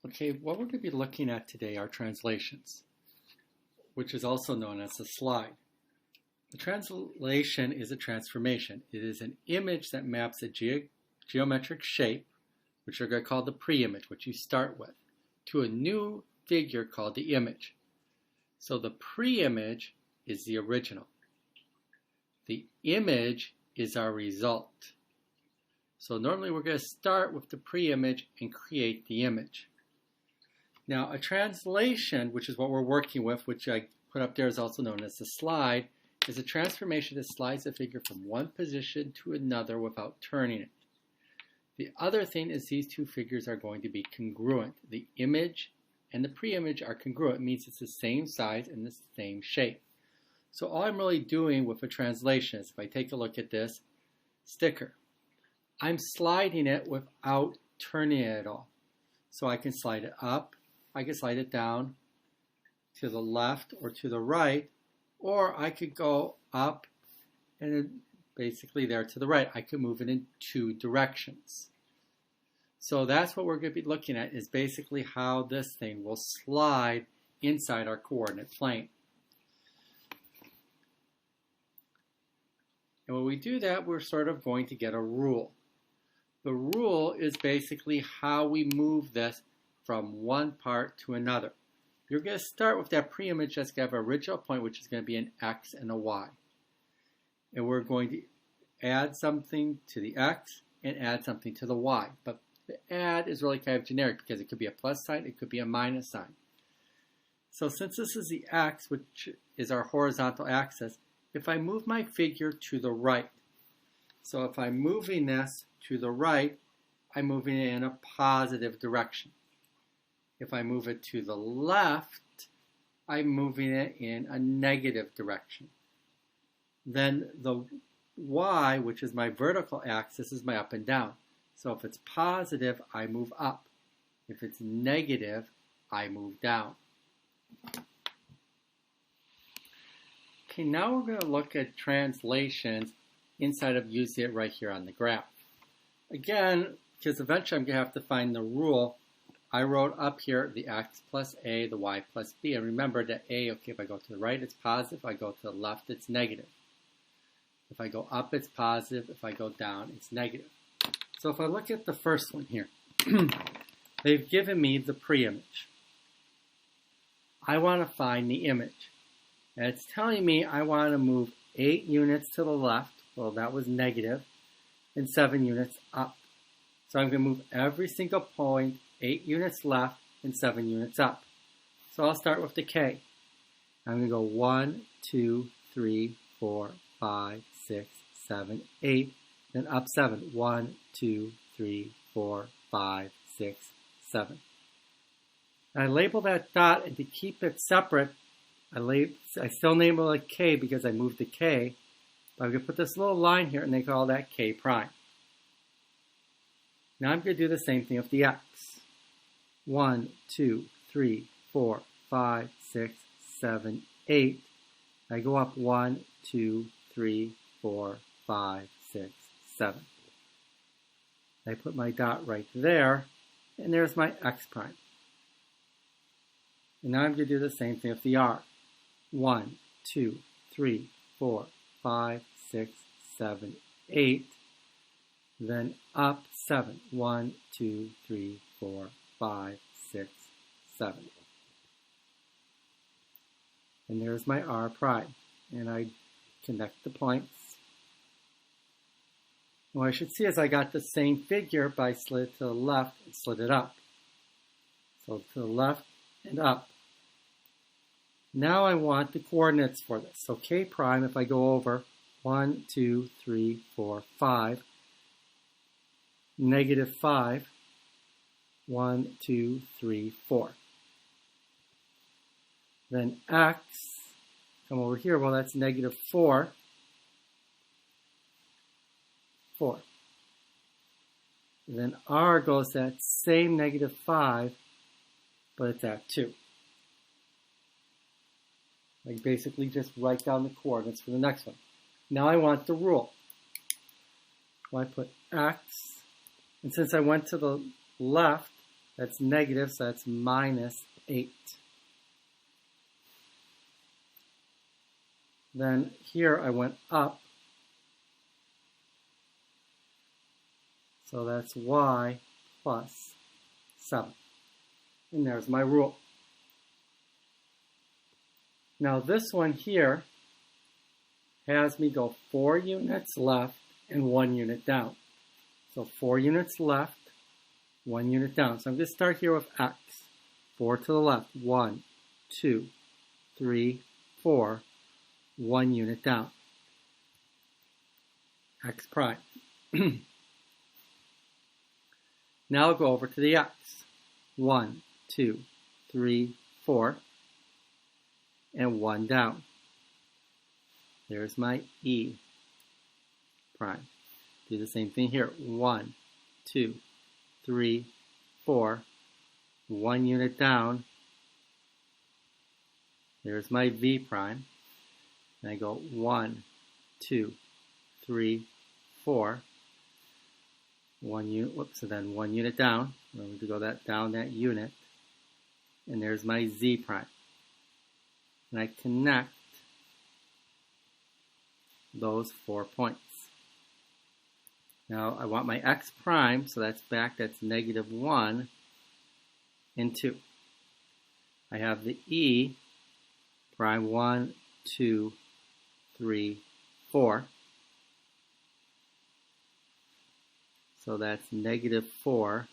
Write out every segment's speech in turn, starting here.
Okay, what we're going to be looking at today are translations, which is also known as a slide. A translation is a transformation. It is an image that maps a geometric shape, which we're going to call the pre-image, which you start with, to a new figure called the image. So the pre-image is the original. The image is our result. So normally we're going to start with the pre-image and create the image. Now a translation, which is what we're working with, which I put up there is also known as the slide, is a transformation that slides a figure from one position to another without turning it. The other thing is these two figures are going to be congruent. The image and the pre-image are congruent. It means it's the same size and the same shape. So all I'm really doing with a translation is, if I take a look at this sticker, I'm sliding it without turning it at all. So I can slide it up, I can slide it down to the left or to the right, or I could go up and then basically there to the right. I could move it in two directions. So that's what we're going to be looking at, is basically how this thing will slide inside our coordinate plane. And when we do that, we're sort of going to get a rule. The rule is basically how we move this from one part to another. You're going to start with that pre-image that's going to have an original point, which is going to be an X and a Y. And we're going to add something to the X and add something to the Y. But the add is really kind of generic because it could be a plus sign, it could be a minus sign. So since this is the X, which is our horizontal axis, if I move my figure to the right, so if I'm moving this to the right, I'm moving it in a positive direction. If I move it to the left, I'm moving it in a negative direction. Then the Y, which is my vertical axis, is my up and down. So if it's positive, I move up. If it's negative, I move down. Okay, now we're going to look at translations inside of using it right here on the graph. Again, because eventually I'm going to have to find the rule, I wrote up here the X plus A, the Y plus B. And remember that A, okay, if I go to the right, it's positive. If I go to the left, it's negative. If I go up, it's positive. If I go down, it's negative. So if I look at the first one here, they've given me the pre-image. I want to find the image. And it's telling me I want to move 8 units to the left. Well, that was negative. And 7 units up. So I'm going to move every single point 8 units left and 7 units up. So I'll start with the K. I'm going to go 1, 2, 3, 4, 5, 6, 7, 8. Then up 7. 1, 2, 3, 4, 5, 6, 7. And I label that dot, and to keep it separate, I still label it K because I moved the K. But I'm going to put this little line here, and they call that K prime. Now I'm going to do the same thing with the X. 1, 2, 3, 4, 5, 6, 7, 8. I go up 1, 2, 3, 4, 5, 6, 7. I put my dot right there, and there's my X prime. And now I'm going to do the same thing with the R. 1, 2, 3, 4, 5, 6, 7, 8. Then up 7. 1, 2, 3, 4, 5, 6, 7. And there's my R prime. And I connect the points. What I should see is I got the same figure, but I slid it to the left and slid it up. So to the left and up. Now I want the coordinates for this. So K prime, if I go over 1, 2, 3, 4, 5, negative 5, 1, 2, 3, 4. Then X, come over here, well that's negative 4, 4. And then R goes that same negative 5, but it's at 2. I basically just write down the coordinates for the next one. Now I want the rule. Well, I put X, and since I went to the left, That's negative, so that's minus 8. Then here I went up, so that's y plus 7. And there's my rule. Now this one here has me go 4 units left and 1 unit down. So 4 units left, 1 unit down. So I'm going to start here with x. 4 to the left, 1, 2, 3, 4, 1 unit down. X prime. Now I'll go over to the x. 1, 2, 3, 4, and 1 down. There's my e prime. Do the same thing here. 1, 2, 3, 4, 1 unit down. There's my v prime. And I go 1, 2, 3, 4. 1 unit, whoops, so then 1 unit down. Remember to go down that unit. And there's my z prime. And I connect those 4 points. Now I want my x prime, so that's back, that's negative 1 and 2. I have the e prime 1, 2, 3, 4. So that's negative 4,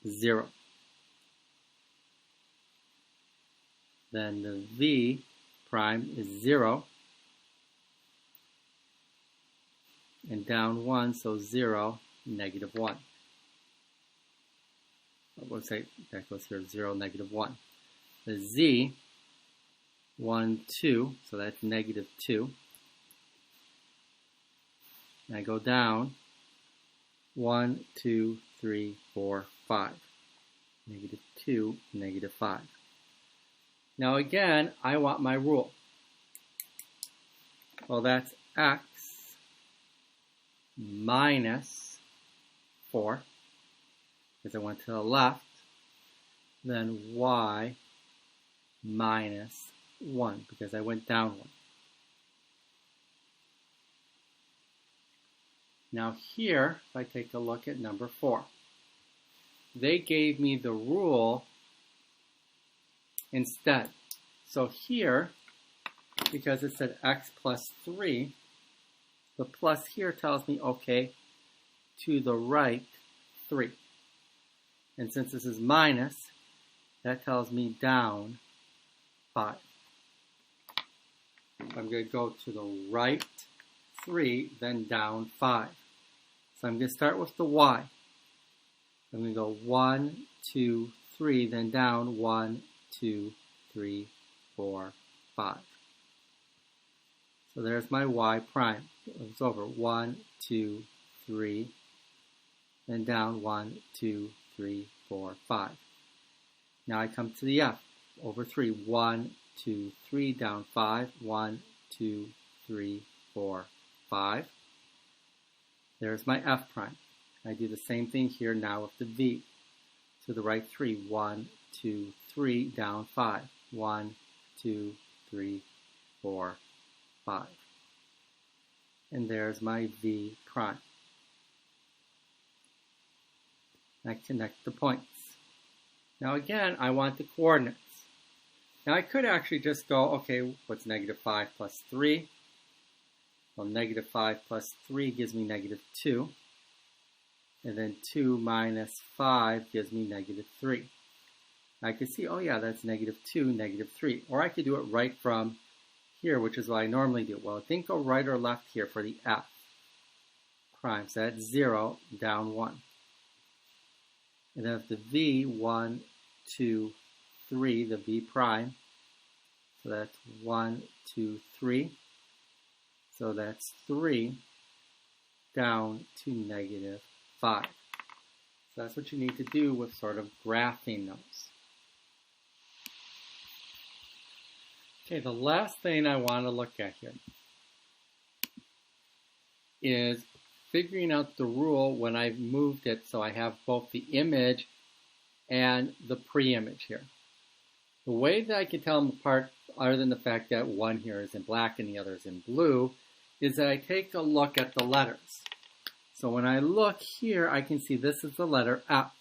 0. Then the v prime is 0. And down 1, so 0, negative 1. We'll say that goes here, 0, negative 1. The z, 1, 2, so that's negative 2. And I go down 1, 2, 3, 4, 5. Negative 2, negative 5. Now again, I want my rule. Well, that's x minus 4, because I went to the left, then y minus 1, because I went down 1. Now here, if I take a look at number 4, they gave me the rule instead. So here, because it said x plus 3, the plus here tells me, okay, to the right, 3. And since this is minus, that tells me down 5. I'm going to go to the right 3, then down 5. So I'm going to start with the y. I'm going to go 1, 2, 3, then down 1, 2, 3, 4, 5. So there's my y prime. It's over 1, 2, 3, then down 1, 2, 3, 4, 5. Now I come to the f. Over 3, 1, 2, 3, down 5, 1, 2, 3, 4, 5. There's my f prime. I do the same thing here now with the v. To the right 3, 1, 2, 3, down 5, 1, 2, 3, 4, 5. And there's my v prime. I connect the points. Now again, I want the coordinates. Now I could actually just go, okay, what's negative 5 plus 3? Well, negative 5 plus 3 gives me negative 2. And then 2 minus 5 gives me negative 3. I could see, oh yeah, that's negative 2, negative 3. Or I could do it right from here, which is what I normally do. Well, it didn't go right or left here for the f prime. So that's 0, down 1. And then if the v, 1, 2, 3, the v prime. So that's 1, 2, 3. So that's 3 down to negative 5. So that's what you need to do with sort of graphing those. Okay, the last thing I want to look at here is figuring out the rule when I've moved it so I have both the image and the pre-image here. The way that I can tell them apart, other than the fact that one here is in black and the other is in blue, is that I take a look at the letters. So when I look here, I can see this is the letter F.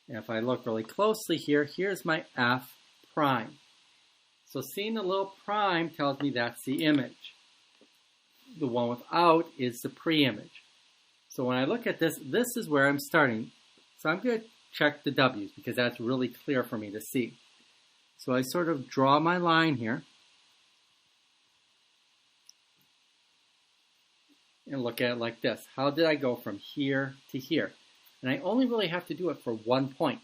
And if I look really closely here, here's my F prime. So seeing the little prime tells me that's the image. The one without is the pre-image. So when I look at this, this is where I'm starting. So I'm going to check the W's because that's really clear for me to see. So I sort of draw my line here and look at it like this. How did I go from here to here? And I only really have to do it for 1 point,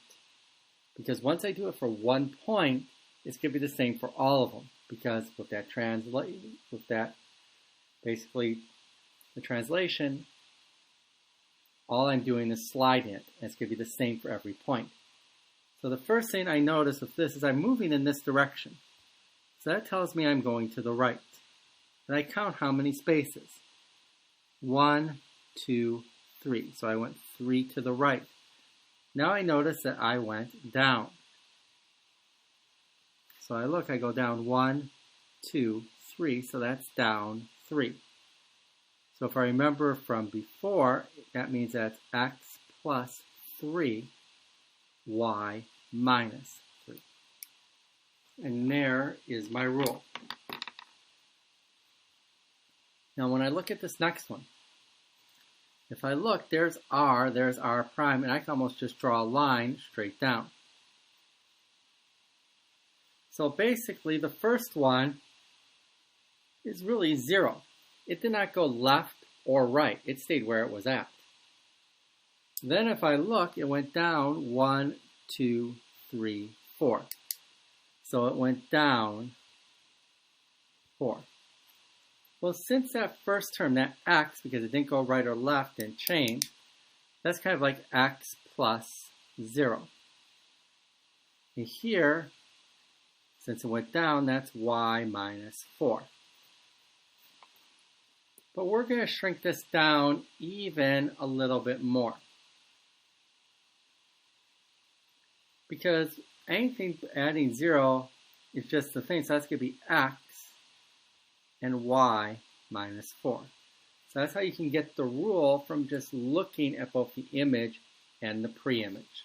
because once I do it for 1 point, it's going to be the same for all of them, because with that basically the translation, all I'm doing is sliding it, and it's going to be the same for every point. So the first thing I notice with this is I'm moving in this direction. So that tells me I'm going to the right. And I count how many spaces. 1, 2, 3. So I went 3 to the right. Now I notice that I went down. So I look, I go down 1, 2, 3. So that's down 3. So if I remember from before, that means that's x plus 3, y minus 3. And there is my rule. Now when I look at this next one, if I look, there's r prime, and I can almost just draw a line straight down. So basically the first one is really 0. It did not go left or right. It stayed where it was at. Then if I look, it went down 1, 2, 3, 4. So it went down 4. Well, since that first term, that x, because it didn't go right or left, didn't change, that's kind of like x plus 0. And here, since it went down, that's y minus 4. But we're going to shrink this down even a little bit more. Because anything adding 0 is just the thing, so that's going to be x and y minus 4. So that's how you can get the rule from just looking at both the image and the pre-image.